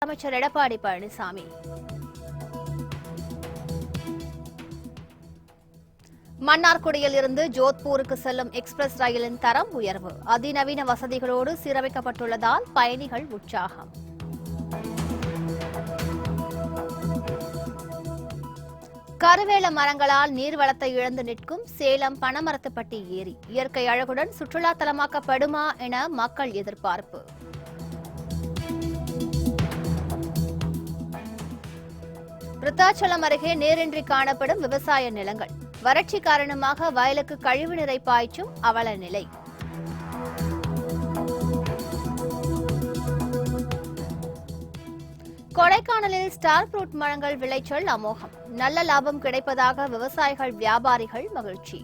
அமைச்சர் எடப்பாடி பழனிசாமி மன்னார்குடியில் இருந்து ஜோத்பூருக்கு செல்லும் எக்ஸ்பிரஸ் ரயிலின் தரம் உயர்வு, அதிநவீன வசதிகளோடு சீரமைக்கப்பட்டுள்ளதால் பயணிகள் உற்சாகம். கருவேல மரங்களால் நீர்வளத்தை இழந்து நிற்கும் சேலம் பனமரத்துப்பட்டி ஏரி இயற்கை அழகுடன் சுற்றுலா தலமாக்கப்படுமா என மக்கள் எதிர்பார்ப்பு. விருத்தாச்சலம் அருகே நீரின்றி காணப்படும் விவசாய நிலங்கள், வறட்சி காரணமாக வயலுக்கு கழிவுநீரை பாய்ச்சும் அவல நிலை. கொடைக்கானலில் ஸ்டார் ஃப்ரூட் மரங்கள் விளைச்சல் அமோகம், நல்ல லாபம் கிடைப்பதாக விவசாயிகள் வியாபாரிகள் மகிழ்ச்சி.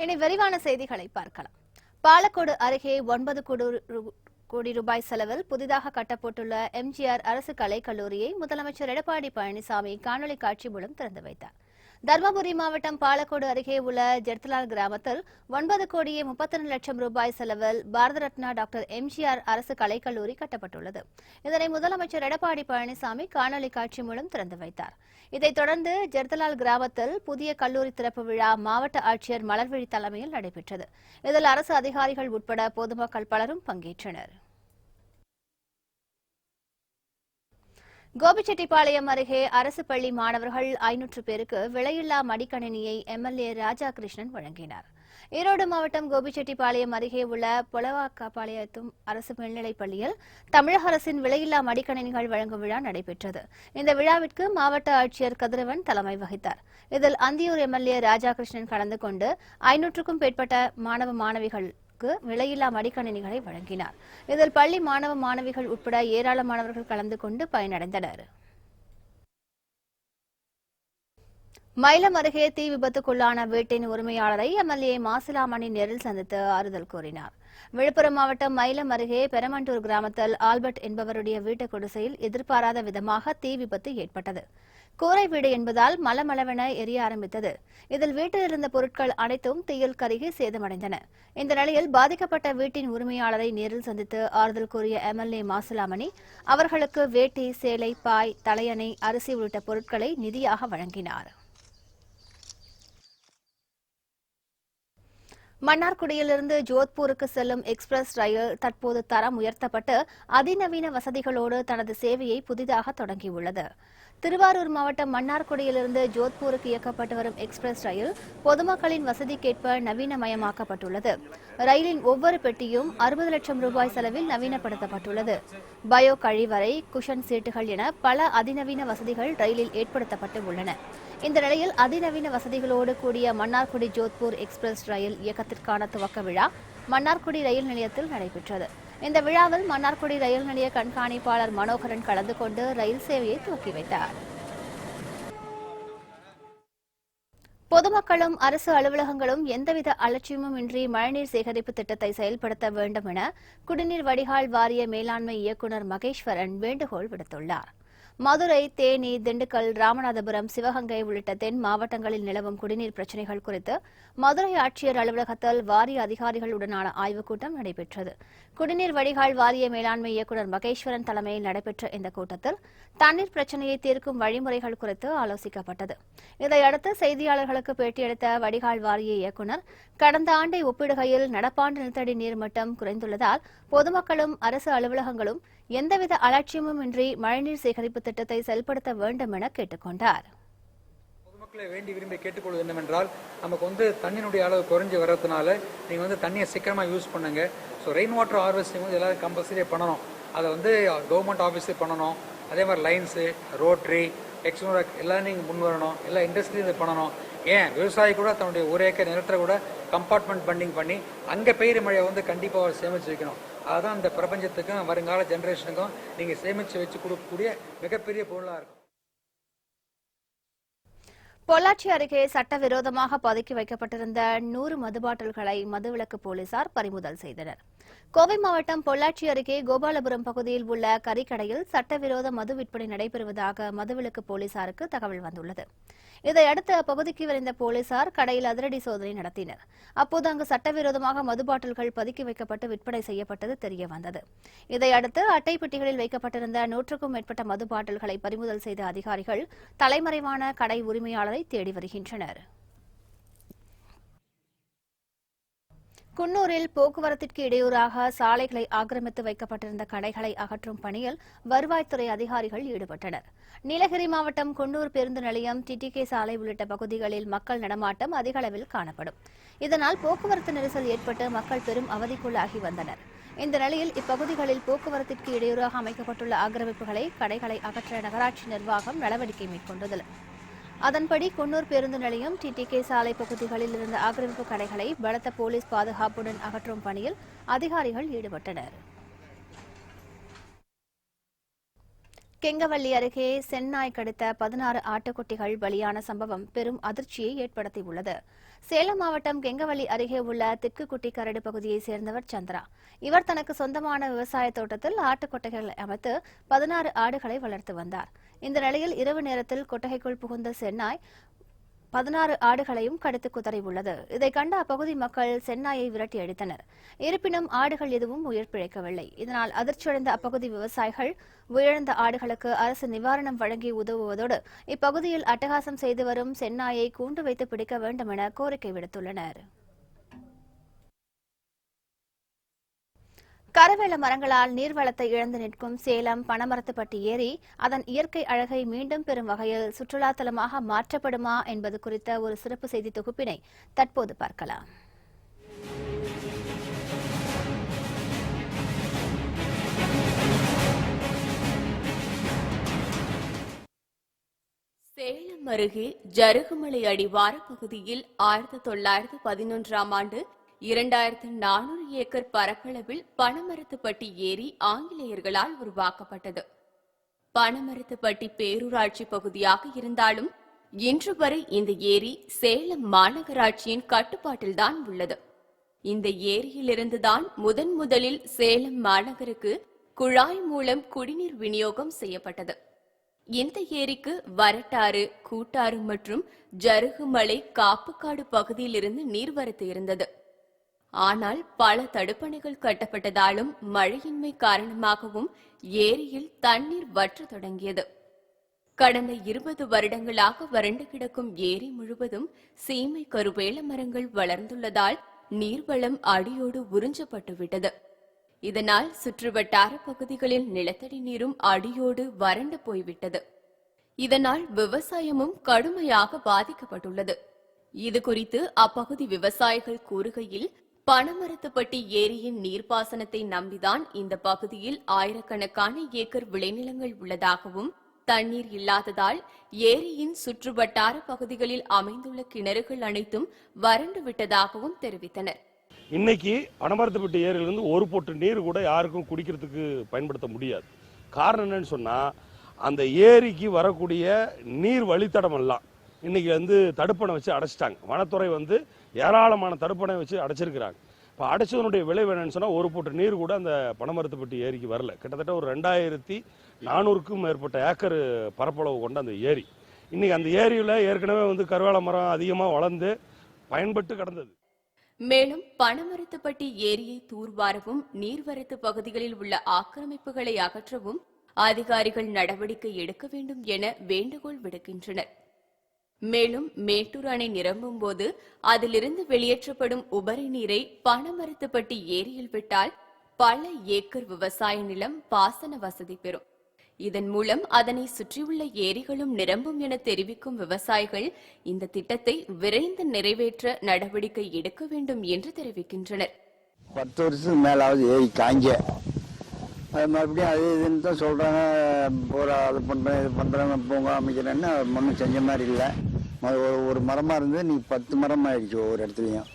இனி விரிவான செய்திகளை பார்க்கலாம். பாலக்கோடு அருகே 9 கோடி ரூபாய் செலவில் புதிதாக கட்டப்பட்டுள்ள எம்ஜிஆர் அரசு கலைக்கல்லூரியை முதலமைச்சர் எடப்பாடி பழனிசாமி காணொலி காட்சி மூலம் திறந்து வைத்தார். தருமபுரி மாவட்டம் பாலக்கோடு அருகே உள்ள ஜெர்தலால் கிராமத்தில் 9 கோடியே 32 லட்சம் ரூபாய் செலவில் பாரத ரத்னா டாக்டர் எம்ஜிஆர் அரசு கலைக்கல்லூரி கட்டப்பட்டுள்ளது. இதனை முதலமைச்சர் எடப்பாடி பழனிசாமி காணொலி காட்சி மூலம் திறந்து வைத்தார். இதைத் தொடர்ந்து ஜெர்தலால் கிராமத்தில் புதிய கல்லூரி திறப்பு விழா மாவட்ட ஆட்சியர் மலர்விழி தலைமையில் நடைபெற்றது. இதில் அரசு அதிகாரிகள் உட்பட பொதுமக்கள் பலரும் பங்கேற்றனர். கோபிச்செட்டிப்பாளையம் அருகே அரசு பள்ளி மாணவர்கள் 500 பேருக்கு விலையில்லா மடிக்கணினியை எம்எல்ஏ ராஜா கிருஷ்ணன் வழங்கினார். ஈரோடு மாவட்டம் கோபிச்செட்டிப்பாளையம் அருகே உள்ள பொலவாக்காபாளையத்தும் அரசு மேல்நிலைப் பள்ளியில் தமிழக அரசின் விலையில்லா மடிக்கணினிகள் வழங்கும் விழா நடைபெற்றது. இந்த விழாவிற்கு மாவட்ட ஆட்சியர் கதிரவன் தலைமை வகித்தார். இதில் அந்தியூர் எம்எல்ஏ ராஜா கிருஷ்ணன் கலந்து கொண்டு 500க்கும் மேற்பட்ட மாணவ மாணவிகள் விலையில்லா மடிக்கணினிகளை வழங்கினார். இதில் பள்ளி மாணவ மாணவிகள் உட்பட ஏராளமானவர்கள் கலந்து கொண்டு பயனடைந்தனர். மயிலம் அருகே தீ விபத்துக்குள்ளான வீட்டின் உரிமையாளரை எம்எல்ஏ மாசிலாமணி நேரில் சந்தித்து ஆறுதல் கூறினார். விழுப்புரம் மாவட்டம் மயிலம் அருகே பெரமண்டூர் கிராமத்தில் ஆல்பர்ட் என்பவருடைய வீட்டு குடிசையில் எதிர்பாராத விதமாக தீ விபத்து ஏற்பட்டது. கூரை வீடு என்பதால் மலமளவென எரிய ஆரம்பித்தது. இதில் வீட்டில் இருந்த பொருட்கள் அனைத்தும் தீயில் கருகி சேதமடைந்தன. இந்த நிலையில் பாதிக்கப்பட்ட வீட்டின் உரிமையாளரை நேரில் சந்தித்து ஆறுதல் கூறிய எம்எல்ஏ மாசிலாமணி அவர்களுக்கு வேட்டி, சேலை, பாய், தலையணை, அரிசி உள்ளிட்ட பொருட்களை நிதியாக வழங்கினார். மன்னார்குடியிலிருந்து ஜோத்பூருக்கு செல்லும் எக்ஸ்பிரஸ் ரயில் தற்போது தரம் உயர்த்தப்பட்டு அதிநவீன வசதிகளோடு தனது சேவையை புதிதாக தொடங்கியுள்ளது. திருவாரூர் மாவட்டம் மன்னார்குடியிலிருந்து ஜோத்பூருக்கு இயக்கப்பட்டு வரும் எக்ஸ்பிரஸ் ரயில் பொதுமக்களின் வசதிக்கேற்ப நவீனமயமாக்கப்பட்டுள்ளது. ரயிலின் ஒவ்வொரு பெட்டியும் 60 லட்சம் ரூபாய் செலவில் நவீனப்படுத்தப்பட்டுள்ளது. பயோ கழிவறை, குஷன் சீட்டுகள் என பல அதிநவீன வசதிகள் ரயிலில் ஏற்படுத்தப்பட்டு உள்ளன. இந்த நிலையில் அதிநவீன வசதிகளோடு கூடிய மன்னார்குடி ஜோத்பூர் எக்ஸ்பிரஸ் ரயில் இயக்கத்திற்கான துவக்க விழா மன்னார்குடி ரயில் நிலையத்தில் நடைபெற்றது. இந்த விழாவில் மன்னார்குடி ரயில் நிலைய கண்காணிப்பாளர் மனோகரன் கலந்து கொண்டு ரயில் சேவையை துவக்கி வைத்தார். பொதுமக்களும் அரசு அலுவலகங்களும் எந்தவித அலட்சியமும் இன்றி மழைநீர் சேகரிப்பு திட்டத்தை செயல்படுத்த வேண்டும் என குடிநீர் வடிகால் வாரிய மேலாண்மை இயக்குநர் மகேஸ்வரன் வேண்டுகோள் விடுத்துள்ளார். மதுரை, தேனி, திண்டுக்கல், ராமநாதபுரம், சிவகங்கை உள்ளிட்ட தென் மாவட்டங்களில் நிலவும் குடிநீர் பிரச்சினைகள் குறித்து மதுரை ஆட்சியர் அலுவலகத்தில் வாரிய அதிகாரிகளுடனான ஆய்வுக் கூட்டம் நடைபெற்றது. குடிநீர் வடிகால் வாரிய மேலாண்மை இயக்குநர் மகேஸ்வரன் தலைமையில் நடைபெற்ற இந்த கூட்டத்தில் தண்ணீர் பிரச்சினையை தீர்க்கும் வழிமுறைகள் குறித்து ஆலோசிக்கப்பட்டது. இதையடுத்து செய்தியாளர்களுக்கு பேட்டியளித்த வடிகால் வாரிய இயக்குநர் கடந்த ஆண்டை ஒப்பிடுகையில் நடப்பாண்டு நிலத்தடி நீர்மட்டம் குறைந்துள்ளதால் பொதுமக்களும் அரசு அலுவலகங்களும் எந்தவித அலட்சியமும் இன்றி மழைநீர் சேகரிப்பு திட்டத்தை செயல்படுத்த வேண்டும் என கேட்டுக் கொண்டார். பொதுமக்களை வேண்டி விரும்பி கேட்டுக்கொள்வது என்னவென்றால், நமக்கு தண்ணியினுடைய அளவு குறைஞ்சி வர்றதுனால நீங்க தண்ணியை சீக்கிரமா யூஸ் பண்ணுங்க. ஸோ ரெயின் வாட்டர் ஹார்வெஸ்டிங் எல்லாரும் கம்பல்சரியாக பண்ணணும். அதை கவர்மெண்ட் ஆஃபீஸே பண்ணணும். அதே மாதிரி லைன்ஸு, ரோட்ரி, எக்ஸ்னோரக் எல்லாம் நீங்கள் முன் வரணும். எல்லா இண்டஸ்ட்ரியும் இதை பண்ணணும். ஏன் விவசாயி கூட தன்னுடைய 1 ஏக்கர் நிலத்தில் கூட கம்பார்ட்மெண்ட் பண்டிங் பண்ணி அங்கே பெய்கிற மழையை கண்டிப்பாக சேமித்து வைக்கணும். அதுதான் இந்த பிரபஞ்சத்துக்கும் வருங்கால ஜெனரேஷனுக்கும் நீங்கள் சேமித்து வச்சு கொடுக்கக்கூடிய மிகப்பெரிய பொருளாக இருக்கும். பொள்ளாச்சி அருகே சட்டவிரோதமாக பதுக்கி வைக்கப்பட்டிருந்த 100 மதுபாட்டில்களை மதுவிலக்கு போலீசார் பறிமுதல் செய்தனர். கோவை மாவட்டம் பொள்ளாச்சி அருகே கோபாலபுரம் பகுதியில் உள்ள கறிக்கடையில் சட்டவிரோத மது விற்பனை நடைபெறுவதாக மதுவிலக்கு போலீசாருக்கு தகவல் வந்துள்ளது. இதையடுத்து அப்பகுதிக்கு விரைந்த போலீசார் கடையில் அதிரடி சோதனை நடத்தினர். அப்போது அங்கு சட்டவிரோதமாக மது பாட்டில்கள் பதுக்கி வைக்கப்பட்டு விற்பனை செய்யப்பட்டது தெரியவந்தது. இதையடுத்து அட்டை பெட்டிகளில் வைக்கப்பட்டிருந்த 100க்கும் மேற்பட்ட மது பாட்டில்களை பறிமுதல் செய்த அதிகாரிகள் தலைமறைவான கடை உரிமையாளரை தேடி வருகின்றனர். குன்னூரில் போக்குவரத்திற்கு இடையூறாக சாலைகளை ஆக்கிரமித்து வைக்கப்பட்டிருந்த கடைகளை அகற்றும் பணியில் வருவாய்த்துறை அதிகாரிகள் ஈடுபட்டனர். நீலகிரி மாவட்டம் குன்னூர் பேருந்து நிலையம், டிடிகே சாலை உள்ளிட்ட பகுதிகளில் மக்கள் நடமாட்டம் அதிக அளவில் காணப்படும். இதனால் போக்குவரத்து நெரிசல் ஏற்பட்டு மக்கள் பெரும் அவதிக்குள்ளாகி வந்தனர். இந்த நிலையில் இப்பகுதிகளில் போக்குவரத்திற்கு இடையூறாக அமைக்கப்பட்டுள்ள ஆக்கிரமிப்புகளை, கடைகளை அகற்ற நகராட்சி நிர்வாகம் நடவடிக்கை மேற்கொண்டது. அதன்படி குன்னூர் பேருந்து நிலையம், டிடிகே சாலை பகுதிகளில் இருந்த ஆக்கிரமிப்பு கடைகளை பலத்த போலீஸ் பாதுகாப்புடன் அகற்றும் பணியில் அதிகாரிகள் ஈடுபட்டனர். கெங்கவல்லி அருகே செந்நாய் கடித்த 16 ஆட்டுக்குட்டிகள் பலியான சம்பவம் பெரும் அதிர்ச்சியை ஏற்படுத்தியுள்ளது. சேலம் மாவட்டம் கெங்கவல்லி அருகே உள்ள திக்குக்குட்டி கரடு பகுதியைச் சேர்ந்தவர் சந்திரா. இவர் தனக்கு சொந்தமான விவசாய தோட்டத்தில் ஆட்டுக்கொட்டைகளை அமைத்து 16 ஆடுகளை வளர்த்து வந்தார். இந்த நிலையில் இரவு நேரத்தில் கொட்டகைக்குள் புகுந்த செந்நாய் 16 ஆடுகளையும் கடித்து குதறியுள்ளது. இதை கண்ட அப்பகுதி மக்கள் செந்நாயை விரட்டி அடித்தனர். இருப்பினும் ஆடுகள் எதுவும் உயிர் பிழைக்கவில்லை. இதனால் அதிர்ச்சியடைந்த அப்பகுதி விவசாயிகள் உயிரிழந்த ஆடுகளுக்கு அரசு நிவாரணம் வழங்கி உதவுவதோடு இப்பகுதியில் அட்டகாசம் செய்து வரும் செந்நாயை கூண்டு வைத்து பிடிக்க வேண்டும் என கோரிக்கை விடுத்துள்ளனர். கரவேல மரங்களால் நீர்வளத்தை இழந்து நிற்கும் சேலம் பனமரத்துப்பட்டி ஏரி அதன் இயற்கை அழகை மீண்டும் பெறும் வகையில் சுற்றுலா தலமாக மாற்றப்படுமா என்பது குறித்த ஒரு சிறப்பு செய்தி தொகுப்பினை தற்போது பார்க்கலாம். சேலம் அருகே ஜருகுமலை அடிவார பகுதியில் 1911ஆம் ஆண்டு 2400 ஏக்கர் பரப்பளவில் பனமரத்துப்பட்டி ஏரி ஆங்கிலேயர்களால் உருவாக்கப்பட்டது. பனமரத்துப்பட்டி பேரூராட்சி பகுதியாக இருந்தாலும் இன்று வரை இந்த ஏரி சேலம் மாநகராட்சியின் கட்டுப்பாட்டில்தான் உள்ளது. இந்த ஏரியிலிருந்துதான் முதலில் சேலம் மாநகருக்கு குழாய் மூலம் குடிநீர் விநியோகம் செய்யப்பட்டது. இந்த ஏரிக்கு வரட்டாறு, கூட்டாறு மற்றும் ஜருகுமலை காப்புக்காடு பகுதியிலிருந்து நீர்வரத்து இருந்தது. ஆனால் பல தடுப்பணைகள் கட்டப்பட்டதாலும் மழையின்மை காரணமாகவும் ஏரியில் தண்ணீர் வற்ற தொடங்கியது. கடந்த 20 வருடங்களாக வறண்டு கிடக்கும் ஏரி முழுவதும் சீமை கருவேல மரங்கள் வளர்ந்துள்ளதால் நீர்வளம் அடியோடு உறிஞ்சப்பட்டுவிட்டது. இதனால் சுற்றுவட்டார பகுதிகளில் நிலத்தடி நீரும் அடியோடு வறண்டு போய்விட்டது. இதனால் விவசாயமும் கடுமையாக பாதிக்கப்பட்டுள்ளது. இதுகுறித்து அப்பகுதி விவசாயிகள் கூறுகையில், பனமரத்துப்பட்டி ஏரியின் நீர்ப்பாசனத்தை நம்பிதான் இந்த பகுதியில் ஆயிரக்கணக்கான ஏக்கர் விளைநிலங்கள் உள்ளதாகவும், தண்ணீர் இல்லாததால் ஏரியின் சுற்றுவட்டார பகுதிகளில் அமைந்துள்ள கிணறுகள் அனைத்தும் வறண்டு விட்டதாகவும் தெரிவித்தனர். இன்னைக்கு பனமரத்துப்பட்டி ஏரியிலிருந்து ஒரு பொட்டு நீர் கூட யாருக்கும் குடிக்கிறதுக்கு பயன்படுத்த முடியாது. காரணம் என்னன்னு சொன்னா, அந்த ஏரிக்கு வரக்கூடிய நீர் வழித்தடம் எல்லாம் இன்னைக்கு தடுப்பணை வச்சு அடைச்சிட்டாங்க. வனத்துறை ஏராளமான தடுப்பணை வச்சு அடைச்சிருக்கிறாங்க. இப்போ அடைச்சதனுடைய விளைவு என்னன்னு சொன்னா, ஒரு பொட்டு நீர் கூட அந்த பனமரத்துப்பட்டி ஏரிக்கு வரல. கிட்டத்தட்ட ஒரு 2400க்கும் மேற்பட்ட ஏக்கர் பரப்பளவு கொண்ட அந்த ஏரி. இன்னைக்கு அந்த ஏரியில ஏற்கனவே கருவேல மரம் அதிகமாக வளர்ந்து பயன்பட்டு கிடந்தது. மேலும் பனமரத்துப்பட்டி ஏரியை தூர்வாரவும், நீர்வரத்து பகுதிகளில் உள்ள ஆக்கிரமிப்புகளை அகற்றவும் அதிகாரிகள் நடவடிக்கை எடுக்க வேண்டும் என வேண்டுகோள் விடுக்கின்றனர். மேலும் மேட்டூர் அணை நிரம்பும் போது அதிலிருந்து வெளியேற்றப்படும் உபரி நீரை பனமரத்துப்பட்டி ஏரியில் விட்டால் பல ஏக்கர் விவசாய நிலம் பாசன வசதி பெறும். இதன் மூலம் அதனை சுற்றியுள்ள ஏரிகளும் நிரம்பும் என தெரிவிக்கும் விவசாயிகள் இந்த திட்டத்தை விரைந்து நிறைவேற்ற நடவடிக்கை எடுக்க வேண்டும் என்று தெரிவிக்கின்றனர். 10 வருஷத்துக்கு மேலாவது ஏரி காஞ்ச, அது மறுபடியும் அது இதுன்னு தான் சொல்றாங்க. பூரா அது பண்றேன், இது பண்றாங்க, பூங்கா அமைக்கிறேன்னு ஒன்றும் செஞ்ச மாதிரி இல்லை. ஒரு மரமா இருந்து நீ 10 மரம் ஆயிடுச்சு. ஒவ்வொரு இடத்துலையும்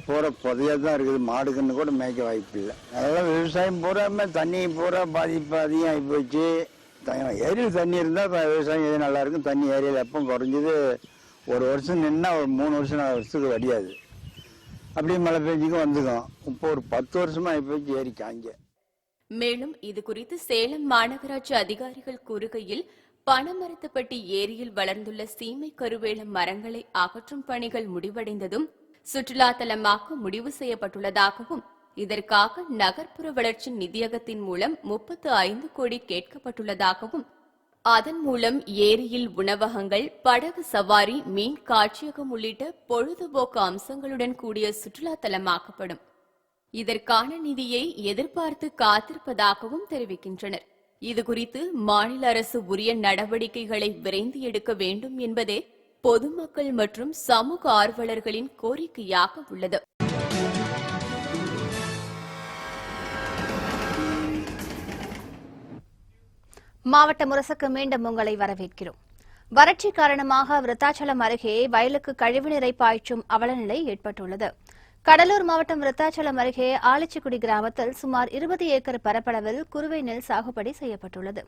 பூரா புதையா தான் இருக்குது. மாடுகன்னு கூட மேய்க்க வாய்ப்பு இல்லை. அதெல்லாம் விவசாயம் பூராமே தண்ணி பூரா பாதிப்பு அதிகம் ஆகி போச்சு. ஏரியில் தண்ணி இருந்தால் விவசாயம் எது நல்லா இருக்கும். தண்ணி ஏரியில் எப்போ குறைஞ்சது ஒரு வருஷம் நின்னா ஒரு 3 வருஷம் 4 வருஷத்துக்கு வடியாது. அப்படியே மழை பெஞ்சுக்கும் வந்துக்கும். இப்போ ஒரு 10 வருஷமா ஆகி போச்சு ஏரி காஞ்ச. மேலும் இது குறித்து சேலம் மாநகராட்சி அதிகாரிகள் கூறுகையில், பனமரத்துப்பட்டி ஏரியில் வளர்ந்துள்ள சீமை கருவேல மரங்களை அகற்றும் பணிகள் முடிவடைந்ததும் சுற்றுலா தலமாக்க முடிவு செய்யப்பட்டுள்ளதாகவும் இதற்காக நகர்ப்புற வளர்ச்சி நிதியகத்தின் மூலம் 35 கோடி கேட்கப்பட்டுள்ளதாகவும் அதன் மூலம் ஏரியில் உணவகங்கள், படகு சவாரி, மீன் காட்சியகம் உள்ளிட்ட பொழுதுபோக்கு அம்சங்களுடன் கூடிய சுற்றுலா தலமாக்கப்படும். இதற்கான நிதியை எதிர்பார்த்து காத்திருப்பதாகவும் தெரிவிக்கின்றனர். இதுகுறித்து மாநில அரசு உரிய நடவடிக்கைகளை விரைந்து எடுக்க வேண்டும் என்பதே பொதுமக்கள் மற்றும் சமூக ஆர்வலர்களின் கோரிக்கையாக உள்ளது. மாவட்ட முரசுக்கு மீண்டும் உங்களை வரவேற்கிறோம். வறட்சி காரணமாக விருத்தாச்சலம் அருகே வயலுக்கு கழிவுநீரை பாய்ச்சும் அவலநிலை ஏற்பட்டுள்ளது. கடலூர் மாவட்டம் விருத்தாச்சலம் அருகே ஆலிச்சிக்குடி கிராமத்தில் சுமார் 20 ஏக்கர் பரப்பளவில் குறுவை நெல் சாகுபடி செய்யப்பட்டுள்ளது.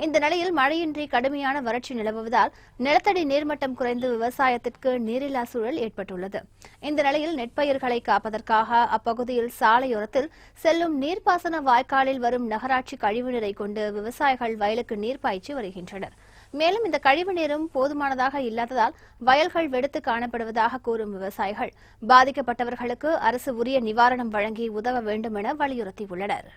இந்த நிலையில் மழையின்றி கடுமையான வறட்சி நிலவுவதால் நிலத்தடி நீர்மட்டம் குறைந்து விவசாயத்திற்கு நீரில்லா சூழல் ஏற்பட்டுள்ளது. இந்த நிலையில் நெற்பயிர்களை காப்பதற்காக அப்பகுதியில் சாலையோரத்தில் செல்லும் நீர்ப்பாசன வாய்க்காலில் வரும் நகராட்சி கழிவுநீரை கொண்டு விவசாயிகள் வயலுக்கு நீர் பாய்ச்சி வருகின்றனர். மேலும் இந்த கழிவு நீரும் போதுமானதாக இல்லாததால் வயல்கள் வெடித்து காணப்படுவதாக கூறும் விவசாயிகள் பாதிக்கப்பட்டவர்களுக்கு அரசு உரிய நிவாரணம் வழங்கி உதவ வேண்டும் என வலியுறுத்தியுள்ளனர்.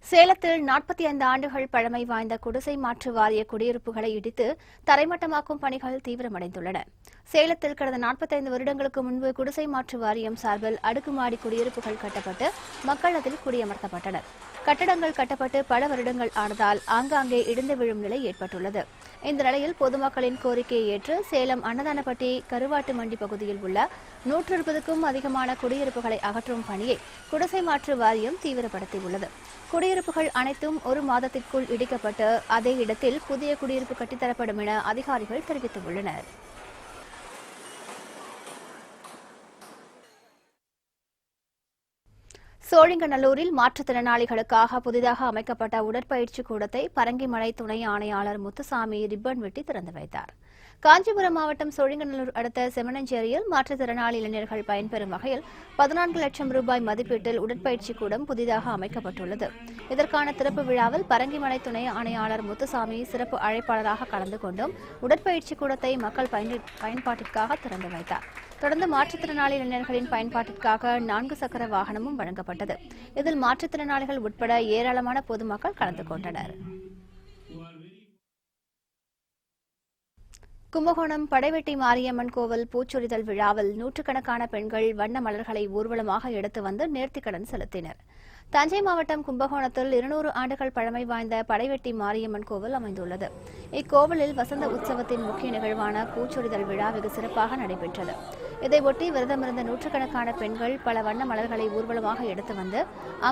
சேலத்தில் 45 ஆண்டுகள் பழமை வாய்ந்த குடிசை மாற்று வாரிய குடியிருப்புகளை இடித்து தரைமட்டமாக்கும் பணிகள் தீவிரமடைந்துள்ளன. சேலத்தில் கடந்த 45 வருடங்களுக்கு முன்பு குடிசை மாற்று வாரியம் சார்பில் அடுக்குமாடி குடியிருப்புகள் கட்டப்பட்டு மக்கள் அதில் குடியமர்த்தப்பட்டனர். கட்டடங்கள் கட்டப்பட்டு பல வருடங்கள் ஆனதால் ஆங்காங்கே இடிந்து விழும் நிலை ஏற்பட்டுள்ளது. இந்த நிலையில் பொதுமக்களின் கோரிக்கையை ஏற்று சேலம் அன்னதானப்பட்டி கருவாட்டு மண்டி பகுதியில் உள்ள 120க்கும் அதிகமான குடியிருப்புகளை அகற்றும் பணியை குடிசை மாற்று வாரியம் தீவிரப்படுத்தியுள்ளது. குடியிருப்புகள் அனைத்தும் 1 மாதத்திற்குள் இடிக்கப்பட்டு அதே இடத்தில் புதிய குடியிருப்பு கட்டித்தரப்படும் என அதிகாரிகள் தெரிவித்துள்ளனர். சோழிங்கநல்லூரில் மாற்றுத்திறனாளிகளுக்காக புதிதாக அமைக்கப்பட்ட உடற்பயிற்சி கூடத்தை பரங்கிமலை துணை ஆணையாளர் முத்துசாமி ரிப்பன் வெட்டி திறந்து வைத்தார். காஞ்சிபுரம் மாவட்டம் சோழிங்கநல்லூர் அடுத்த செமனஞ்சேரியில் மாற்றுத்திறனாளி இளைஞர்கள் பயன்பெறும் வகையில் 14 லட்சம் ரூபாய் மதிப்பீட்டில் உடற்பயிற்சி கூடம் புதிதாக அமைக்கப்பட்டுள்ளது. இதற்கான திறப்பு விழாவில் பரங்கிமலை துணை ஆணையாளர் முத்துசாமி சிறப்பு அழைப்பாளராக கலந்து கொண்டும் உடற்பயிற்சி கூடத்தை மக்கள் பயன்பாட்டிற்காக திறந்து வைத்தார். தொடர்ந்து மாற்றுத்திறனாளி இளைஞர்களின் பயன்பாட்டிற்காக 4 சக்கர வாகனமும் வழங்கப்பட்டது. இதில் மாற்றுத்திறனாளிகள் உட்பட ஏராளமான பொதுமக்கள் கலந்து கொண்டனர். கும்பகோணம் படைவெட்டி மாரியம்மன் கோவில் பூச்சொரிதல் விழாவில் நூற்றுக்கணக்கான பெண்கள் வண்ண மலர்களை ஊர்வலமாக எடுத்து வந்து நேர்த்திக்கடன் செலுத்தினர். தஞ்சை மாவட்டம் கும்பகோணத்தில் 200 ஆண்டுகள் பழமை வாய்ந்த படைவெட்டி மாரியம்மன் கோவில் அமைந்துள்ளது. இக்கோவிலில் வசந்த உற்சவத்தின் முக்கிய நிகழ்வான பூச்சொரிதல் விழா வெகு சிறப்பாக நடைபெற்றது. இதையொட்டி விரதமிருந்த நூற்றுக்கணக்கான பெண்கள் பல வண்ண மலர்களை ஊர்வலமாக எடுத்து வந்து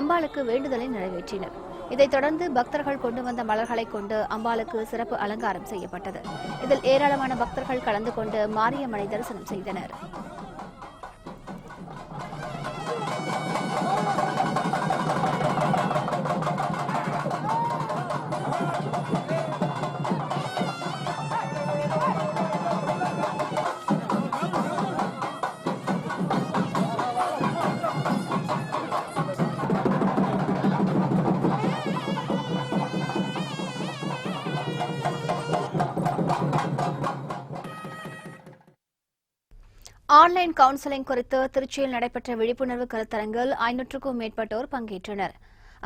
அம்பாளுக்கு வேண்டுதலை நிறைவேற்றினர். இதைத் தொடர்ந்து பக்தர்கள் கொண்டு வந்த மலர்களை கொண்டு அம்பாளுக்கு சிறப்பு அலங்காரம் செய்யப்பட்டது. இதில் ஏராளமான பக்தர்கள் கலந்து கொண்டு மாரியம்மனை தரிசனம் செய்தனர். ஆன்லைன் கவுன்சிலிங் குறித்து திருச்சியில் நடைபெற்ற விழிப்புணர்வு கருத்தரங்கில் 500க்கும் மேற்பட்டோர் பங்கேற்றனர்.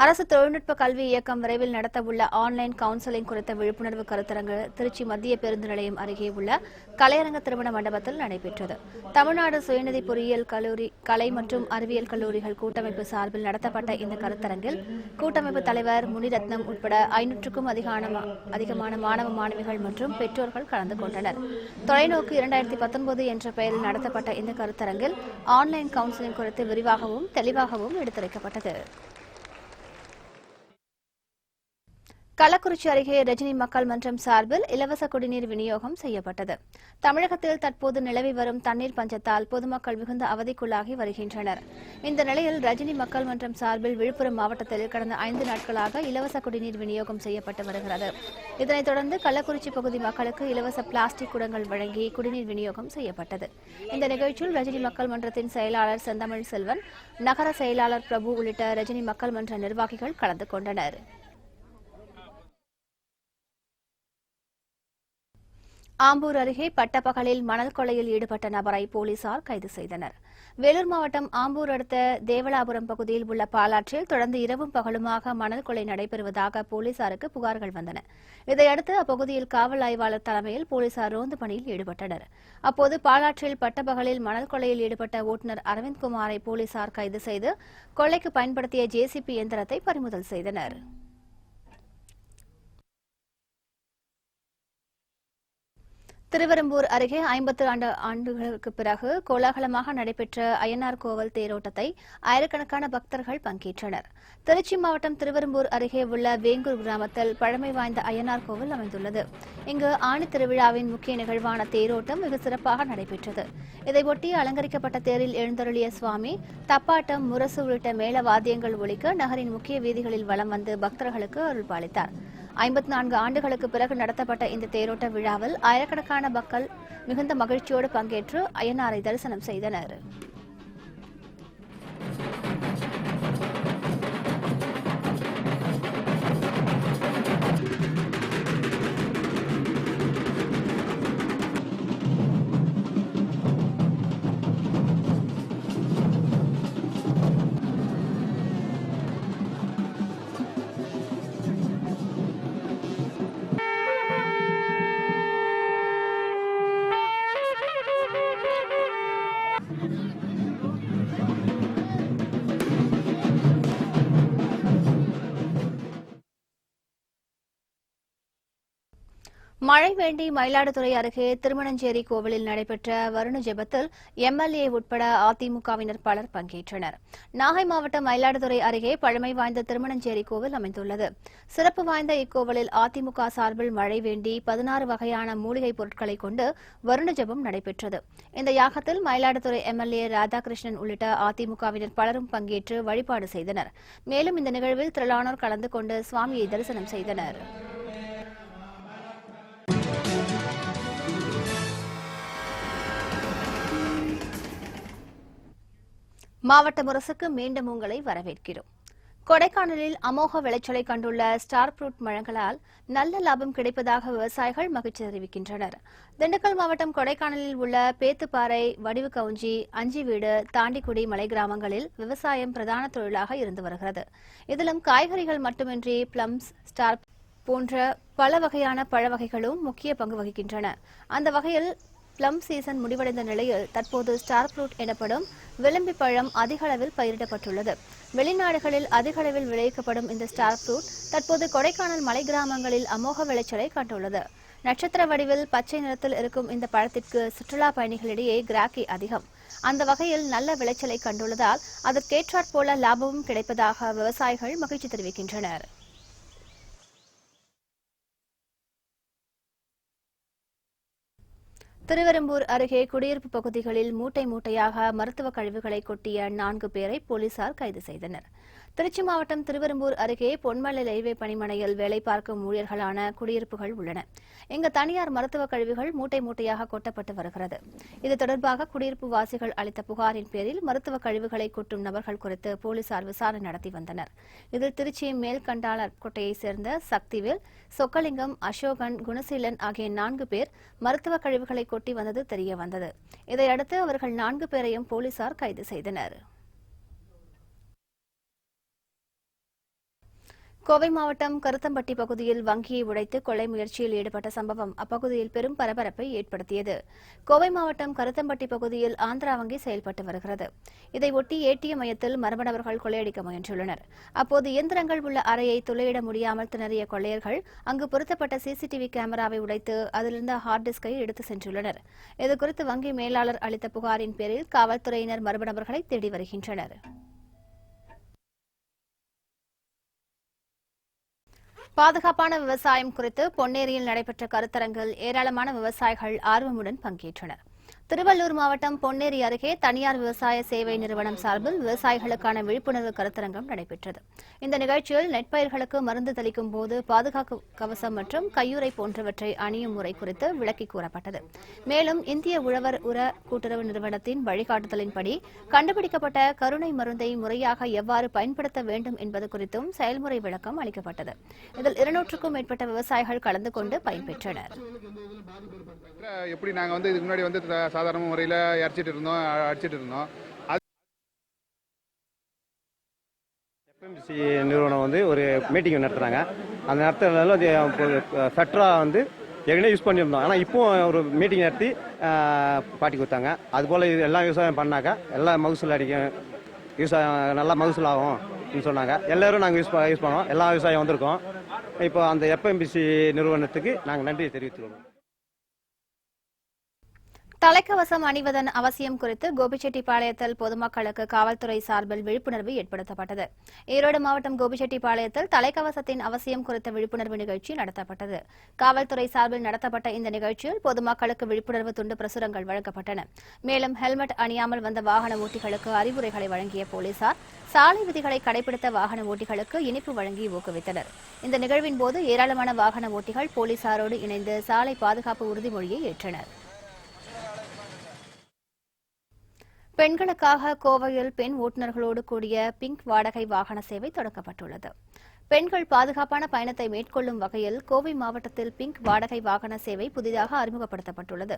அரசு தொழில்நுட்ப கல்வி இயக்கம் விரைவில் நடத்தவுள்ள ஆன்லைன் கவுன்சிலிங் குறித்த விழிப்புணர்வு கருத்தரங்கு திருச்சி மத்திய பேருந்து நிலையம் அருகே உள்ள கலையரங்க திருமண மண்டபத்தில் நடைபெற்றது. தமிழ்நாடு சுயநிதி பொறியியல் கல்லூரி, கலை மற்றும் அறிவியல் கல்லூரிகள் கூட்டமைப்பு சார்பில் நடத்தப்பட்ட இந்த கருத்தரங்கில் கூட்டமைப்பு தலைவர் முனிரத்னம் உட்பட 500க்கும் அதிகமான மாணவ மாணவிகள் மற்றும் பெற்றோர்கள் கலந்து கொண்டனர். தொலைநோக்கு 2019 என்ற பெயரில் நடத்தப்பட்ட இந்த கருத்தரங்கில் ஆன்லைன் கவுன்சிலிங் குறித்து விரிவாகவும் தெளிவாகவும் எடுத்துரைக்கப்பட்டது. கள்ளக்குறிச்சி அருகே ரஜினி மக்கள் மன்றம் சார்பில் இலவச குடிநீர் விநியோகம் செய்யப்பட்டது. தமிழகத்தில் தற்போது நிலவி வரும் தண்ணீர் பஞ்சத்தால் பொதுமக்கள் மிகுந்த அவதிக்குள்ளாகி வருகின்றனர். இந்த நிலையில் ரஜினி மக்கள் மன்றம் சார்பில் விழுப்புரம் மாவட்டத்தில் கடந்த 5 நாட்களாக இலவச குடிநீர் விநியோகம் செய்யப்பட்டு வருகிறது. இதனைத் தொடர்ந்து கள்ளக்குறிச்சி பகுதி மக்களுக்கு இலவச பிளாஸ்டிக் குடங்கள் வழங்கி குடிநீர் விநியோகம் செய்யப்பட்டது. இந்த நிகழ்ச்சியில் ரஜினி மக்கள் மன்றத்தின் செயலாளர் செந்தமிழ் செல்வன், நகர செயலாளர் பிரபு உள்ளிட்ட ரஜினி மக்கள் மன்ற நிர்வாகிகள் கலந்து கொண்டனர். ஆம்பூர் அருகே பட்டப்பகலில் மணல் கொள்ளையில் ஈடுபட்ட நபரை போலீசார் கைது செய்தனர். வேலூர் மாவட்டம் ஆம்பூர் அடுத்த தேவலாபுரம் பகுதியில் உள்ள பாலாற்றில் தொடர்ந்து இரவும் பகலுமாக மணல் கொள்ளை நடைபெறுவதாக போலீசாருக்கு புகார்கள் வந்தன. இதையடுத்து அப்பகுதியில் காவல் ஆய்வாளர் தலைமையில் போலீசார் ரோந்து பணியில் ஈடுபட்டனர். அப்போது பாலாற்றில் பட்டப்பகலில் மணல் கொள்ளையில் ஈடுபட்ட ஓட்டுநர் அரவிந்த்குமாரை போலீசார் கைது செய்து கொள்ளைக்கு பயன்படுத்திய ஜேசிபி இயந்திரத்தை பறிமுதல் செய்தனர். திருவெரும்பூர் அருகே 52 ஆண்டுகளுக்கு பிறகு கோலாகலமாக நடைபெற்ற அய்யனார் கோவில் தேரோட்டத்தை ஆயிரக்கணக்கான பக்தர்கள் பங்கேற்றனர். திருச்சி மாவட்டம் திருவெரும்பூர் அருகே உள்ள வேங்கூர் கிராமத்தில் பழமை வாய்ந்த அய்யனார் கோவில் அமைந்துள்ளது. இங்கு ஆணி திருவிழாவின் முக்கிய நிகழ்வான தேரோட்டம் வெகு சிறப்பாக நடைபெற்றது. இதையொட்டி அலங்கரிக்கப்பட்ட தேரில் எழுந்தருளிய சுவாமி தப்பாட்டம், முரசு உள்ளிட்ட மேள வாத்தியங்கள் ஒலிக்க நகரின் முக்கிய வீதிகளில் வலம் வந்து பக்தர்களுக்கு அருள்பாலித்தார். 54 ஆண்டுகளுக்கு பிறகு நடத்தப்பட்ட இந்த தேரோட்ட விழாவில் ஆயிரக்கணக்கான மக்கள் மிகுந்த மகிழ்ச்சியோடு பங்கேற்று அய்யனாரை தரிசனம் செய்தனர். மழை வேண்டி மயிலாடுதுறை அருகே திருமணஞ்சேரி கோவிலில் நடைபெற்ற வருண ஜெபத்தில் எம்எல்ஏ உட்பட அதிமுகவினர் பலர் பங்கேற்றனர். நாகை மாவட்டம் மயிலாடுதுறை அருகே பழமை வாய்ந்த திருமணஞ்சேரி கோவில் அமைந்துள்ளது. சிறப்பு வாய்ந்த இக்கோவிலில் அதிமுக சார்பில் மழை வேண்டி 16 வகையான மூலிகைப் பொருட்களை கொண்டு வருண ஜெபம் நடைபெற்றது. இந்த யாகத்தில் மயிலாடுதுறை எம்எல்ஏ ராதாகிருஷ்ணன் உள்ளிட்ட அதிமுகவினர் பலரும் பங்கேற்று வழிபாடு செய்தனர். மேலும் இந்த நிகழ்வில் திரளானோர் கலந்து கொண்டு சுவாமியை தரிசனம் செய்தனர். மாவட்ட முரசுக்கு மீண்டும் உங்களை வரவேற்கிறோம். கொடைக்கானலில் அமோக விளைச்சலை கண்டுள்ள ஸ்டார் ஃப்ரூட் மரங்களால் நல்ல லாபம் கிடைப்பதாக விவசாயிகள் மகிழ்ச்சி தெரிவிக்கின்றனர். திண்டுக்கல் மாவட்டம் கொடைக்கானலில் உள்ள பேத்துப்பாறை, வடிவு கவுஞ்சி, அஞ்சிவீடு, தாண்டிக்குடி மலை கிராமங்களில் விவசாயம் பிரதான தொழிலாக இருந்து வருகிறது. இதிலும் காய்கறிகள் மட்டுமின்றி பிளம்ஸ், ஸ்டார் போன்ற பல வகையான பழ வகைகளும் முக்கிய பங்கு வகிக்கின்றன. அந்த வகையில் பிளம் சீசன் முடிவடைந்த நிலையில் தற்போது ஸ்டார் ஃப்ரூட் எனப்படும் விளம்பி பழம் அதிக அளவில் பயிரிடப்பட்டுள்ளது. வெளிநாடுகளில் அதிக அளவில் விளைவிக்கப்படும் இந்த ஸ்டார் ஃப்ரூட் தற்போது கொடைக்கானல் மலை கிராமங்களில் அமோக விளைச்சலை கண்டுள்ளது. நட்சத்திர வடிவில் பச்சை நிறத்தில் இருக்கும் இந்த பழத்திற்கு சுற்றுலா பயணிகளிடையே கிராக்கி அதிகம். அந்த வகையில் நல்ல விளைச்சலை கண்டுள்ளதால் அதற்கேற்றாற்போல லாபமும் கிடைப்பதாக விவசாயிகள் மகிழ்ச்சி தெரிவிக்கின்றனர். திருவெரும்பூர் அருகே குடியிருப்பு பகுதிகளில் மூட்டை மூட்டையாக மருத்துவ கழிவுகளை கொட்டிய 4 பேரை போலீசார் கைது செய்தனர். திருச்சி மாவட்டம் திருவெரும்பூர் அருகே பொன்மலை ரயில்வே பணிமனையில் வேலை பார்க்கும் ஊழியர்களான குடியிருப்புகள் உள்ளன. இங்கு தனியார் மருத்துவ கழிவுகள் மூட்டை மூட்டையாக கொட்டப்பட்டு வருகிறது. இது தொடர்பாக குடியிருப்பு வாசிகள் அளித்த புகாரின் பேரில் மருத்துவ கழிவுகளை கொட்டும் நபர்கள் குறித்து போலீசார் விசாரணை நடத்தி வந்தனர். இதில் திருச்சி மேல்கண்டாளக்கோட்டையைச் சேர்ந்த சக்திவேல், சொக்கலிங்கம், அசோகன், குணசீலன் ஆகிய 4 பேர் மருத்துவ கழிவுகளை கொட்டி வந்தது தெரியவந்தது. இதையடுத்து அவர்கள் 4 பேரையும் போலீசார் கைது செய்தனர். கோவை மாவட்டம் கருத்தம்பட்டி பகுதியில் வங்கியை உடைத்து கொள்ளை முயற்சியில் ஈடுபட்ட சம்பவம் அப்பகுதியில் பெரும் பரபரப்பை ஏற்படுத்தியது. கோவை மாவட்டம் கருத்தம்பட்டி பகுதியில் ஆந்திரா வங்கி செயல்பட்டு வருகிறது. இதையொட்டி ஏடிஎம் மையத்தில் மர்ம நபர்கள் கொள்ளையடிக்க முயன்றுள்ளனர். அப்போது இயந்திரங்கள் உள்ள அறையை துளையிட முடியாமல் திணறிய கொள்ளையர்கள் அங்கு பொருத்தப்பட்ட சிசிடிவி கேமராவை உடைத்து அதிலிருந்த ஹார்ட் டிஸ்கை எடுத்து சென்றுள்ளனர். இதுகுறித்து வங்கி மேலாளர் அளித்த புகாரின் பேரில் காவல்துறையினர் மர்ம நபர்களை தேடி வருகின்றனர். பாதுகாப்பான விவசாயம் குறித்து பொன்னேரியில் நடைபெற்ற கருத்தரங்கில் ஏராளமான விவசாயிகள் ஆர்வமுடன் பங்கேற்றனர். திருவள்ளூர் மாவட்டம் பொன்னேரி அருகே தனியார் விவசாய சேவை நிறுவனம் சார்பில் விவசாயிகளுக்கான விழிப்புணர்வு கருத்தரங்கம் நடைபெற்றது. இந்த நிகழ்ச்சியில் நெற்பயிர்களுக்கு மருந்து தெளிக்கும் போது பாதுகாப்பு கவசம் மற்றும் கையுறை போன்றவற்றை அணியும் முறை குறித்து விளக்கி கூறப்பட்டது. மேலும் இந்திய உழவர் உர கூட்டுறவு நிறுவனத்தின் வழிகாட்டுதலின்படி கண்டுபிடிக்கப்பட்ட கருணை மருந்தை முறையாக எவ்வாறு பயன்படுத்த வேண்டும் என்பது குறித்தும் செயல்முறை விளக்கம் அளிக்கப்பட்டது. இதில் 200க்கும் மேற்பட்ட விவசாயிகள் கலந்து கொண்டு பயன்பெற்றனர். எப்படி நாங்கள் இதுக்கு முன்னாடி சாதாரண முறையில் அடிச்சிட்டு இருந்தோம். எஃப்எம்சி நிறுவனம் ஒரு மீட்டிங் நடத்துகிறாங்க. அந்த நேரத்தில் ஃபெட்ரா ஏற்கனவே யூஸ் பண்ணியிருந்தோம். ஆனால் இப்போ ஒரு மீட்டிங் நடத்தி பாட்டி கொடுத்தாங்க. அதுபோல் இது எல்லாம் விவசாயம் பண்ணாக்கா எல்லாம் மகசூல் விவசாயம் நல்லா மகசூல் ஆகும் சொன்னாங்க. எல்லோரும் நாங்கள் யூஸ் பண்ணோம். எல்லா விவசாயம் வந்திருக்கோம். இப்போ அந்த எஃப்எம்பிசி நிறுவனத்துக்கு நாங்கள் நன்றியை தெரிவித்துள்ளோம். தலைக்கவசம் அணிவதன் அவசியம் குறித்து கோபிச்செட்டிப்பாளையத்தில் பொதுமக்களுக்கு காவல்துறை சார்பில் விழிப்புணர்வு ஏற்படுத்தப்பட்டது. ஈரோடு மாவட்டம் கோபிச்செட்டிப்பாளையத்தில் தலைக்கவசத்தின் அவசியம் குறித்த விழிப்புணர்வு நிகழ்ச்சி நடத்தப்பட்டது. காவல்துறை சார்பில் நடத்தப்பட்ட இந்த நிகழ்ச்சியில் பொதுமக்களுக்கு விழிப்புணர்வு துண்டு பிரசுரங்கள் வழங்கப்பட்டன. மேலும் ஹெல்மெட் அணியாமல் வந்த வாகன ஓட்டிகளுக்கு அறிவுரைகளை வழங்கிய போலீசார் சாலை விதிகளை கடைபிடித்த வாகன ஓட்டிகளுக்கு இனிப்பு வழங்கி ஊக்குவித்தனர். இந்த நிகழ்வின் போது ஏராளமான வாகன ஓட்டிகள் போலீசாரோடு இணைந்து சாலை பாதுகாப்பு உறுதிமொழியை ஏற்றனர். பெண்களுக்காக கோவையில் பெண் ஓட்டுநர்களோடு கூடிய பிங்க் வாடகை வாகன சேவை தொடங்கப்பட்டுள்ளது. பெண்கள் பாதுகாப்பான பயணத்தை மேற்கொள்ளும் வகையில் கோவை மாவட்டத்தில் பிங்க் வாடகை வாகன சேவை புதிதாக அறிமுகப்படுத்தப்பட்டுள்ளது.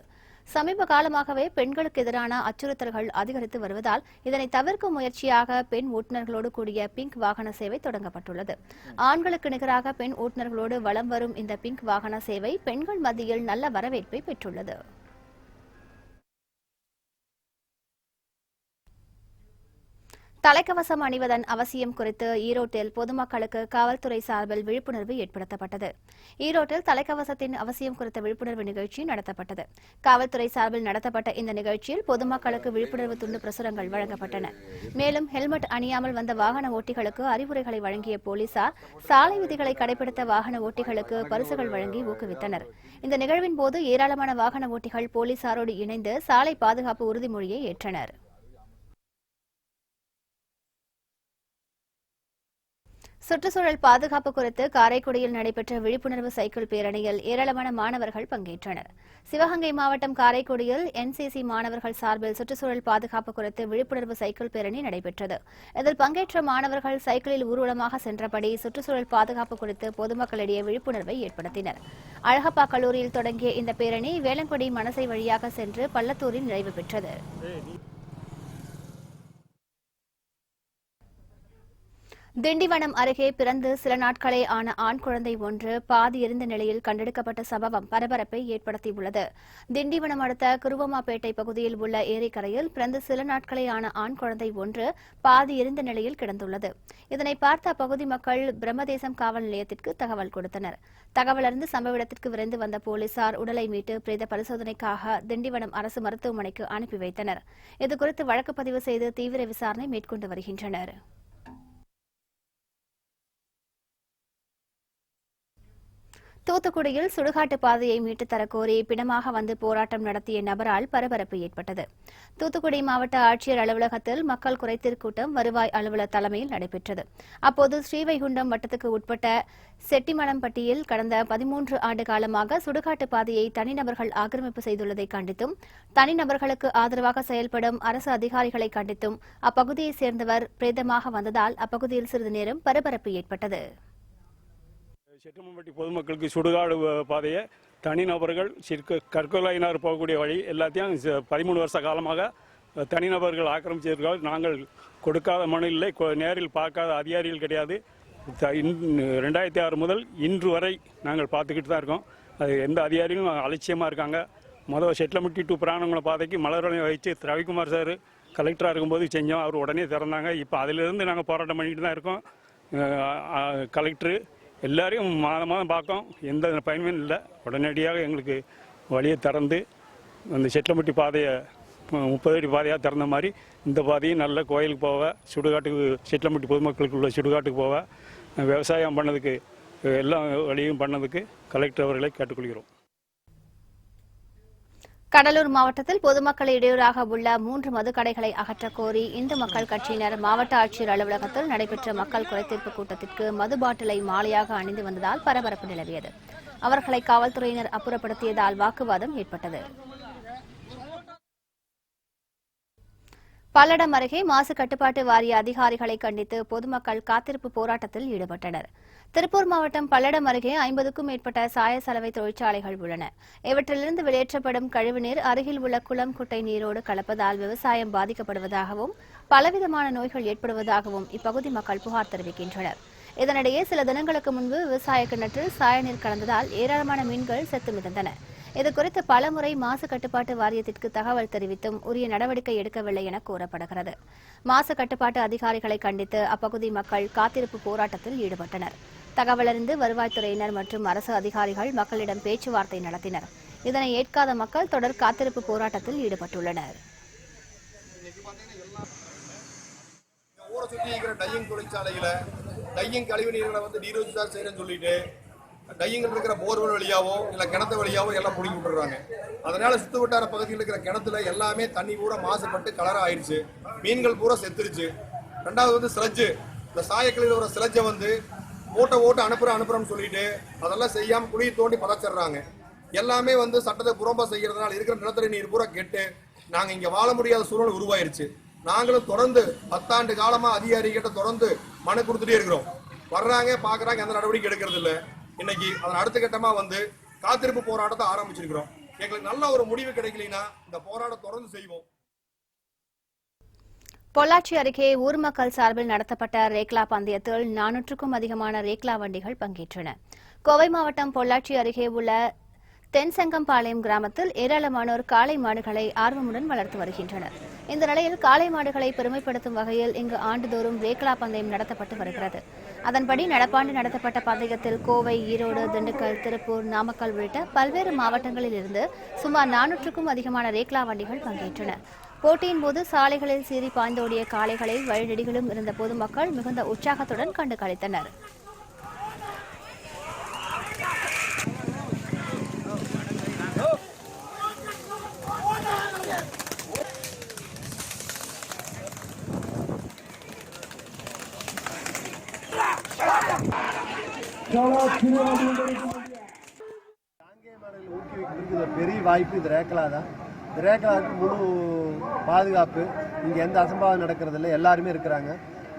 சமீப காலமாகவே பெண்களுக்கு எதிரான அச்சுறுத்தல்கள் அதிகரித்து வருவதால் இதனை தவிர்க்கும் முயற்சியாக பெண் ஓட்டுநர்களோடு கூடிய பிங்க் வாகன சேவை தொடங்கப்பட்டுள்ளது. ஆண்களுக்கு நிகராக பெண் ஓட்டுநர்களோடு வலம் வரும் இந்த பிங்க் வாகன சேவை பெண்கள் மத்தியில் நல்ல வரவேற்பை பெற்றுள்ளது. தலைக்கவசம் அணிவதன் அவசியம் குறித்து ஈரோட்டில் பொதுமக்களுக்கு காவல்துறை சார்பில் விழிப்புணர்வு ஏற்படுத்தப்பட்டது. ஈரோட்டில் தலைக்கவசத்தின் அவசியம் குறித்த விழிப்புணர்வு நிகழ்ச்சி நடத்தப்பட்டது. காவல்துறை சார்பில் நடத்தப்பட்ட இந்த நிகழ்ச்சியில் பொதுமக்களுக்கு விழிப்புணர்வு துண்டு பிரசுரங்கள் வழங்கப்பட்டன. மேலும் ஹெல்மெட் அணியாமல் வந்த வாகன ஓட்டிகளுக்கு அறிவுரைகளை வழங்கிய போலீசார் சாலை விதிகளை கடைபிடித்த வாகன ஓட்டிகளுக்கு பரிசுகள் வழங்கி ஊக்குவித்தனர். இந்த நிகழ்வின் போது ஏராளமான வாகன ஓட்டிகள் போலீசாரோடு இணைந்து சாலை பாதுகாப்பு உறுதிமொழியை ஏற்றனர். சுற்றுச்சூழல் பாதுகாப்பு குறித்து காரைக்குடியில் நடைபெற்ற விழிப்புணர்வு சைக்கிள் பேரணியில் ஏராளமான மாணவர்கள் பங்கேற்றனர். சிவகங்கை மாவட்டம் காரைக்குடியில் என்சிசி மாணவர்கள் சார்பில் சுற்றுச்சூழல் பாதுகாப்பு குறித்து விழிப்புணர்வு சைக்கிள் பேரணி நடைபெற்றது. இதில் பங்கேற்ற மாணவர்கள் சைக்கிளில் ஊர்வலமாக சென்றபடி சுற்றுச்சூழல் பாதுகாப்பு குறித்து பொதுமக்களிடையே விழிப்புணர்வை ஏற்படுத்தினர். அழகப்பா கல்லூரியில் தொடங்கிய இந்த பேரணி வேளங்குடி மணசை வழியாக சென்று பள்ளத்தூரில் நிறைவு பெற்றது. திண்டிவனம் அருகே பிறந்து சில நாட்களே ஆன ஆண் குழந்தை ஒன்று பாதி எரிந்த நிலையில் கண்டெடுக்கப்பட்ட சம்பவம் பரபரப்பை ஏற்படுத்தியுள்ளது. திண்டிவனம் அடுத்த குருவமாப்பேட்டை பகுதியில் உள்ள ஏரிக்கரையில் பிறந்து சில நாட்களே ஆன ஆண் குழந்தை ஒன்று பாதி எரிந்த நிலையில் கிடந்துள்ளது. இதனை பார்த்த அப்பகுதி மக்கள் பிரம்மதேசம் காவல் நிலையத்திற்கு தகவல் கொடுத்தனர். தகவலறிந்து சம்பவ இடத்திற்கு விரைந்து வந்த போலீசார் உடலை மீட்டு பிரேத பரிசோதனைக்காக திண்டிவனம் அரசு மருத்துவமனைக்கு அனுப்பி வைத்தனர். இதுகுறித்து வழக்கு பதிவு செய்து தீவிர விசாரணை மேற்கொண்டு வருகின்றனர். தூத்துக்குடியில் சுடுகாட்டு பாதையை மீட்டுத் தரக்கோரி பிணமாக வந்து போராட்டம் நடத்திய நபரால் பரபரப்பு ஏற்பட்டது. தூத்துக்குடி மாவட்ட ஆட்சியர் அலுவலகத்தில் மக்கள் குறைதீர் கூட்டம் வருவாய் அலுவலர் தலைமையில் நடைபெற்றது. அப்போது ஸ்ரீவைகுண்டம் வட்டத்துக்கு உட்பட்ட செட்டிமலம்பட்டியில் கடந்த 13 ஆண்டு காலமாக சுடுகாட்டு பாதையை தனிநபர்கள் ஆக்கிரமிப்பு செய்துள்ளதை கண்டித்தும் தனிநபர்களுக்கு ஆதரவாக செயல்படும் அரசு அதிகாரிகளை கண்டித்தும் அப்பகுதியைச் சேர்ந்தவர் பிரேதமாக வந்ததால் அப்பகுதியில் சிறிது நேரம் பரபரப்பு ஏற்பட்டது. செட்டிமம்பட்டி பொதுமக்களுக்கு சுடுகாடு பாதையை தனிநபர்கள் கற்கொலையினர் போகக்கூடிய வழி எல்லாத்தையும் 13 வருஷ காலமாக தனிநபர்கள் ஆக்கிரமிச்சிருக்கால். நாங்கள் கொடுக்காத மனு இல்லை, நேரில் பார்க்காத அதிகாரிகள் கிடையாது. 2006 முதல் இன்று வரை நாங்கள் பார்த்துக்கிட்டு தான் இருக்கோம். அது எந்த அதிகாரியும் அலட்சியமாக இருக்காங்க. முதல் செட்டிலம்பட்டி டு பிராணங்குளம் பாதைக்கு மலர்வளையம் வச்சு ரவிக்குமார் சார் கலெக்டராக இருக்கும்போது செஞ்சோம். அவர் உடனே திறந்தாங்க. இப்போ அதிலிருந்து நாங்கள் போராட்டம் பண்ணிக்கிட்டு தான் இருக்கோம். கலெக்டரு எல்லாரையும் மாதம் பார்க்கோம், எந்த பயனுமே இல்லை. உடனடியாக எங்களுக்கு வழியை திறந்து அந்த செட்டிலம்பட்டி பாதையை 30 அடி பாதையாக திறந்த மாதிரி இந்த பாதையும் நல்ல கோயிலுக்கு போக, சுடுகாட்டுக்கு செட்டிலம்பட்டி பொதுமக்களுக்கு உள்ள சுடுகாட்டுக்கு போக, விவசாயம் பண்ணதுக்கு எல்லா வழியும் பண்ணதுக்கு கலெக்டர் அவர்களை கேட்டுக்கொள்கிறோம். கடலூர் மாவட்டத்தில் பொதுமக்கள் இடையூறாக உள்ள 3 மதுக்கடைகளை அகற்றக் கோரி இந்து மக்கள் கட்சியினர் மாவட்ட ஆட்சியர் அலுவலகத்தில் நடைபெற்ற மக்கள் குறைதீர்ப்பு கூட்டத்திற்கு மது பாட்டிலை மாலையாக அணிந்து வந்ததால் பரபரப்பு நிலவியது. அவர்களை காவல்துறையினர் அப்புறப்படுத்தியதால் வாக்குவாதம் ஏற்பட்டது. பல்லடம் அருகே மாசு கட்டுப்பாட்டு வாரிய அதிகாரிகளை கண்டித்து பொதுமக்கள் காத்திருப்பு போராட்டத்தில் ஈடுபட்டனர். திருப்பூர் மாவட்டம் பல்லடம் அருகே 50க்கும் மேற்பட்ட சாய சலவை தொழிற்சாலைகள் உள்ளன. இவற்றிலிருந்து வெளியேற்றப்படும் கழிவுநீர் அருகில் உள்ள குளம் குட்டை நீரோடு கலப்பதால் விவசாயம் பாதிக்கப்படுவதாகவும் பலவிதமான நோய்கள் ஏற்படுவதாகவும் இப்பகுதி மக்கள் புகார் தெரிவிக்கின்றனர். இதனிடையே சில தினங்களுக்கு முன்பு விவசாய கிணற்றில் சாயநீர் கலந்ததால் ஏராளமான மீன்கள் செத்து மிதந்தன. இதுகுறித்து பலமுறை மாசு கட்டுப்பாட்டு வாரியத்திற்கு தகவல் தெரிவித்தும் உரிய நடவடிக்கை எடுக்கவில்லை என கூறப்படுகிறது. மாசு கட்டுப்பாட்டு அதிகாரிகளை கண்டித்து அப்பகுதி மக்கள் காத்திருப்பு போராட்டத்தில் ஈடுபட்டனர். தகவலறிந்து வருவாய்த்துறையினர் மற்றும் அரசு அதிகாரிகள் மக்களிடம் பேச்சுவார்த்தை நடத்தினர். இதனை ஏற்காத மக்கள் தொடர் காத்திருப்பு போராட்டத்தில் ஈடுபட்டுள்ளனர். ஊரை சுற்றி இருக்கிற டையிங் தொழிற்சாலையில டையிங் கழிவு நீர்களை நீரோச்சார் செய்யணும்னு சொல்லிட்டு டையிங்கில் இருக்கிற போர்வெல் வழியாவோ இல்லை கிணத்து வழியாவோ எல்லாம் பிடிங்கி விட்டுறாங்க. அதனால சுத்து வட்டார பகுதியில் இருக்கிற கிணத்துல எல்லாமே தண்ணி பூரா மாசுபட்டு கலர் ஆயிடுச்சு. மீன்கள் பூரா செத்துருச்சு. ரெண்டாவது ஸ்லட்ஜு, இந்த சாயக்கழிவில் வர ஸ்லட்ஜை ஓட்ட அனுப்புறோம்னு சொல்லிட்டு அதெல்லாம் செய்யாம குழியை தோண்டி பதச்சிடுறாங்க. எல்லாமே சட்டத்தை புறம்பா செய்யறதுனால இருக்கிற நிலத்தடி நீர் பூரா கெட்டு நாங்க இங்க வாழ முடியாத சூழ்நிலை உருவாயிருச்சு. நாங்களும் தொடர்ந்து 10 ஆண்டு காலமா அதிகாரிகிட்ட தொடர்ந்து மனு கொடுத்துட்டே இருக்கிறோம். வர்றாங்க, பாக்குறாங்க, எந்த நடவடிக்கை எடுக்கிறது இல்லை. இன்னைக்கு அதன் அடுத்த கட்டமா காத்திருப்பு போராட்டத்தை ஆரம்பிச்சிருக்கிறோம். எங்களுக்கு நல்ல ஒரு முடிவு கிடைக்கலைன்னா இந்த போராட்டம் தொடர்ந்து செய்வோம். பொள்ளாச்சி அருகே ஊர் மக்கள் சார்பில் நடத்தப்பட்ட ரேக்லா பந்தயத்தில் 400க்கும் அதிகமான ரேக்லா வண்டிகள் பங்கேற்றன. கோவை மாவட்டம் பொள்ளாச்சி அருகே உள்ள தென்சங்கம்பாளையம் கிராமத்தில் ஏராளமானோர் காளை மாடுகளை ஆர்வமுடன் வளர்த்து வருகின்றனர். இந்த நிலையில் காளை மாடுகளை பெருமைப்படுத்தும் வகையில் இங்கு ஆண்டுதோறும் ரேக்லா பந்தயம் நடத்தப்பட்டு வருகிறது. அதன்படி நடப்பாண்டு நடத்தப்பட்ட பந்தயத்தில் கோவை, ஈரோடு, திண்டுக்கல், திருப்பூர், நாமக்கல் உள்ளிட்ட பல்வேறு மாவட்டங்களில் இருந்து சுமார் 400க்கும் அதிகமான ரேக்லா வண்டிகள் பங்கேற்றன. போட்டியின் போது சாலைகளில் சீறி பாய்ந்தோடிய காளைகளை வழிநெடுகிலும் இருந்த பொதுமக்கள் மிகுந்த உற்சாகத்துடன் கண்டு களித்தனர். பெரிய வாய்ப்பு இது ரேக்லா தான். இந்த ரேக்லாவுக்கு முழு பாதுகாப்பு. இங்கே எந்த அசம்பாவம் நடக்கிறதில்ல, எல்லாருமே இருக்கிறாங்க.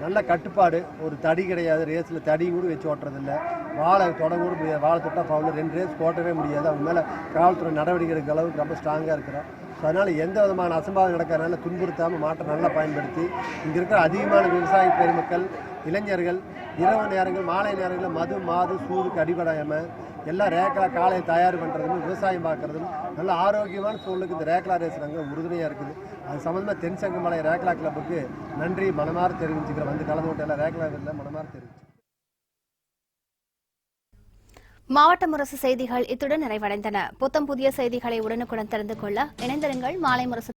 நல்ல கட்டுப்பாடு. ஒரு தடி கிடையாது, ரேஸில் தடி கூட வச்சு ஓட்டுறதில்ல. வாழை தொட கூட முடியாது, வாழை தொட்டால் ஃபவுல். 2 ரேஸ் ஓட்டவே முடியாது. அவங்க மேலே காவல்துறை நடவடிக்கை எடுக்கிற அளவுக்கு ரொம்ப ஸ்ட்ராங்காக இருக்கிறோம். ஸோ அதனால் எந்த விதமான அசம்பாவம் நடக்கிறதுனால துன்புறுத்தாமல் மாட்டை நல்லா பயன்படுத்தி இங்கே இருக்கிற அதிகமான விவசாய பெருமக்கள், இளைஞர்கள் இரவு நேரங்கள், மாலை நேரங்களில் மாது சூதுக்கு அடிபடாமல் எல்லாம் ரேக்லா காலையை தயார் பண்ணுறதும் விவசாயம் பார்க்குறதும் நல்ல ஆரோக்கியமான சூழலுக்கு இந்த ரேக்லா ரேஸ் நாங்கள் உறுதுணையாக இருக்குது. அது சம்மந்தமாக தென்சங்கம்பாளையம் ரேக்லா கிளப்புக்கு நன்றி மனமாற தெரிவிச்சுக்கிறேன். கலந்து கொண்டு எல்லாம் ரேக்லா ரேஸில் மனமாற தெரிவிச்சு. மாவட்ட முரசு செய்திகள் இத்துடன் நிறைவடைந்தன. புத்தம் புதிய செய்திகளை உடனுக்குடன் தெரிந்து கொள்ள இணைந்திருங்கள் மாலை முரசு